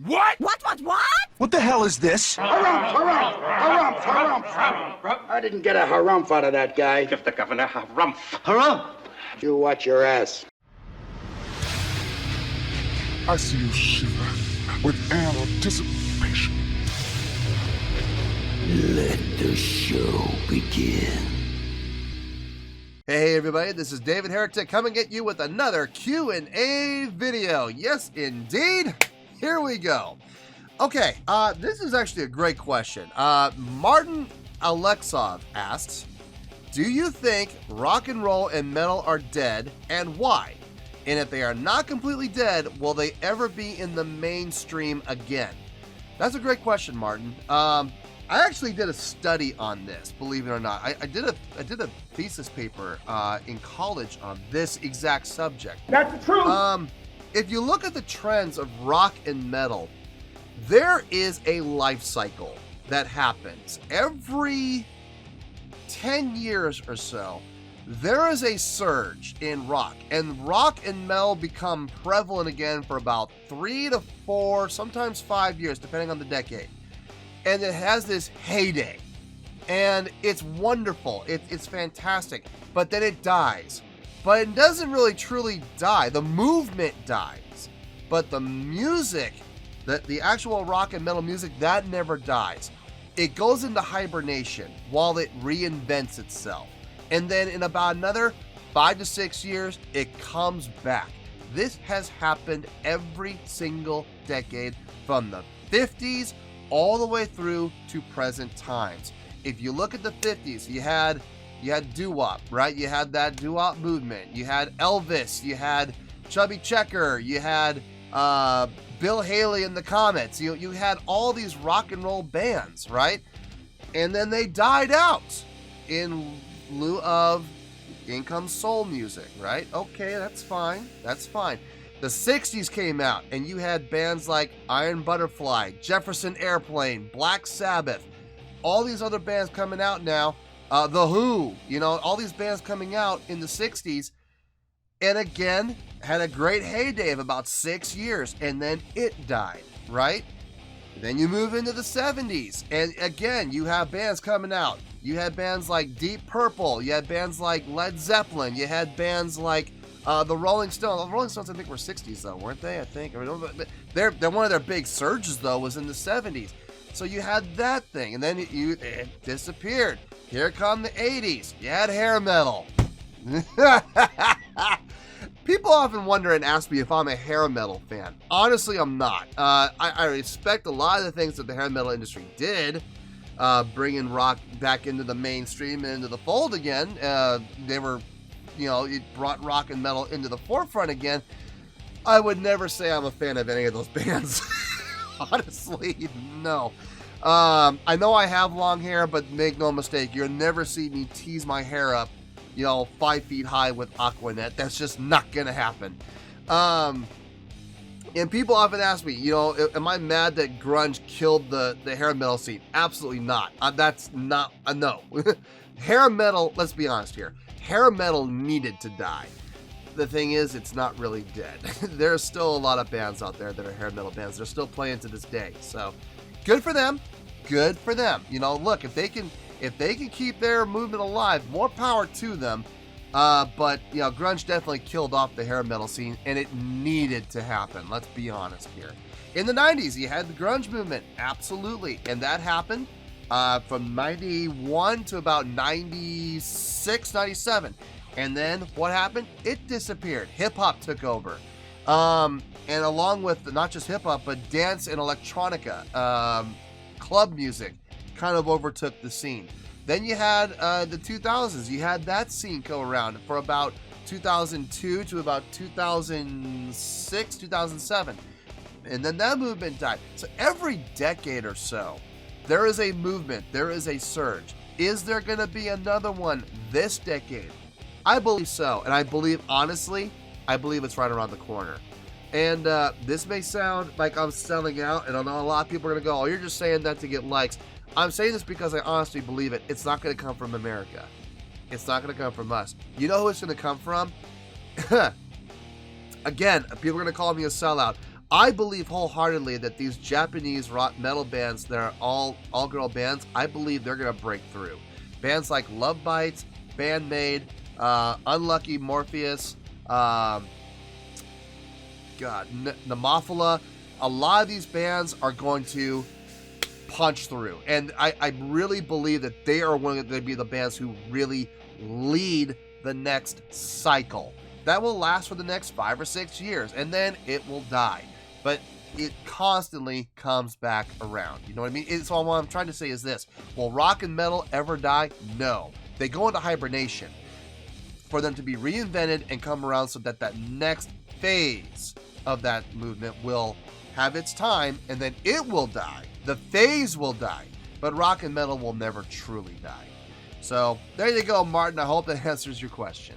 What? What? What the hell is this? Harumph. I didn't get a harumph out of that guy. Give the governor harumph. Harumph! You watch your ass. I see you shiver with anticipation. Let the show begin. Hey everybody, this is David Heretic coming at you with another Q&A video. Yes, indeed. Here we go. Okay, this is actually a great question. Martin Alexov asks, do you think rock and roll and metal are dead, and why? And if they are not completely dead, will they ever be in the mainstream again? That's a great question, Martin. I actually did a study on this, believe it or not. I did a thesis paper in college on this exact subject. That's the truth. If you look at the trends of rock and metal, there is a life cycle that happens. Every 10 years or so, there is a surge in rock, and rock and metal become prevalent again for about 3 to 4, sometimes 5 years, depending on the decade. And it has this heyday, and it's wonderful. It's fantastic, but then it dies. But it doesn't really truly die. The movement dies, but the music, the actual rock and metal music, that never dies. It goes into hibernation while it reinvents itself. And then in about another 5 to 6 years, it comes back. This has happened every single decade from the 50s all the way through to present times. If you look at the 50s, you had doo-wop, right? You had that doo-wop movement. You had Elvis. You had Chubby Checker. You had Bill Haley and the Comets. You had all these rock and roll bands, right? And then they died out in lieu of in comes soul music, right? Okay, that's fine. That's fine. The 60s came out, and you had bands like Iron Butterfly, Jefferson Airplane, Black Sabbath, all these other bands coming out now. The Who, all these bands coming out in the 60s, and again, had a great heyday of about 6 years, and then it died, right? Then you move into the 70s, and again, you have bands coming out. You had bands like Deep Purple, you had bands like Led Zeppelin, you had bands like the Rolling Stones. The Rolling Stones, I think, were 60s, though, weren't they? I think. They're one of their big surges, though, was in the 70s. So you had that thing, and then it disappeared. Here come the 80s. You had hair metal. People often wonder and ask me if I'm a hair metal fan. Honestly, I'm not. I respect a lot of the things that the hair metal industry did, bringing rock back into the mainstream and into the fold again. They were, it brought rock and metal into the forefront again. I would never say I'm a fan of any of those bands. Honestly, no. I know I have long hair, but make no mistake, you'll never see me tease my hair up, 5 feet high with Aquanet. That's just not gonna happen. And people often ask me, am I mad that grunge killed the hair metal scene? Absolutely not. That's not a no. Hair metal, let's be honest here, hair metal needed to die. The thing is, it's not really dead. There's still a lot of bands out there that are hair metal bands. They're still playing to this day. So good for them. Good for them. Look, if they can keep their movement alive, more power to them. But grunge definitely killed off the hair metal scene, and it needed to happen. Let's be honest here. In the 90s, you had the grunge movement. Absolutely. And that happened from 91 to about 96, 97. And then what happened? It disappeared. Hip-hop took over. And along with not just hip-hop, but dance and electronica, club music kind of overtook the scene. Then you had the 2000s. You had that scene go around for about 2002 to about 2006, 2007. And then that movement died. So every decade or so, there is a movement. There is a surge. Is there going to be another one this decade? I believe so, and I believe it's right around the corner. And this may sound like I'm selling out, and I know a lot of people are going to go, oh, you're just saying that to get likes. I'm saying this because I honestly believe it. It's not going to come from America. It's not going to come from us. You know who it's going to come from? Again, people are going to call me a sellout. I believe wholeheartedly that these Japanese rock metal bands that are all girl bands, I believe they're going to break through. Bands like Love Bites, Bandmade, Unlucky Morpheus, Nemophila, a lot of these bands are going to punch through. And I really believe that they are going to be the bands who really lead the next cycle. That will last for the next 5 or 6 years, and then it will die. But it constantly comes back around. You know what I mean? So what I'm trying to say is this. Will rock and metal ever die? No. They go into hibernation for them to be reinvented and come around so that that next phase of that movement will have its time, and then it will die. The phase will die, but rock and metal will never truly die. So there you go, Martin. I hope that answers your question.